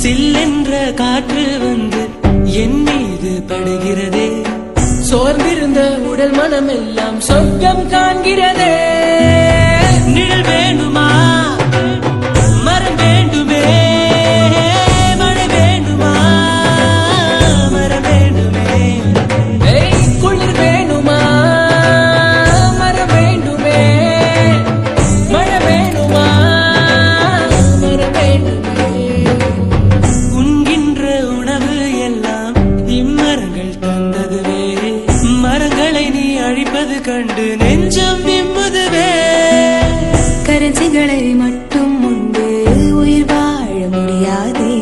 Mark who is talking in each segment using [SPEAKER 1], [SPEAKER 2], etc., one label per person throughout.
[SPEAKER 1] சில்லென்ற காற்று வந்து என் மீது படுகிறதே. சோர்ந்திருந்த உடல் மனம் எல்லாம் சொர்க்கம் காண்கிறதே. நிழல் வேண்டுமா, மரம் வேண்டுமே, மழை வேண்டுமா, மரம் வேண்டுமே. குளிர் வேணுமா, மரம் வேண்டுமே, மழை வேணுமா, மரம் வேண்டுமே. உண்கின்ற உணவு எல்லாம் இம்மரங்கள் தந்ததுவே. மரங்களை நீ அழிப்பது கண்டு நெஞ்சம் விம்முதுவே.
[SPEAKER 2] கரஞ்சிகளை மட்டும் உண்டு உயிர் வாழ முடியாதே.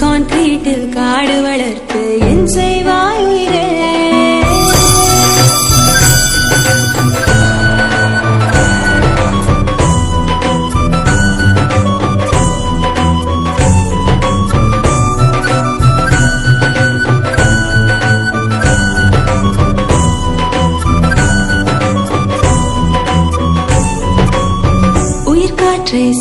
[SPEAKER 2] கான்கிரீட்டில் காடு வளர்த்து என் செய்வாய் உயிரே. காற்றை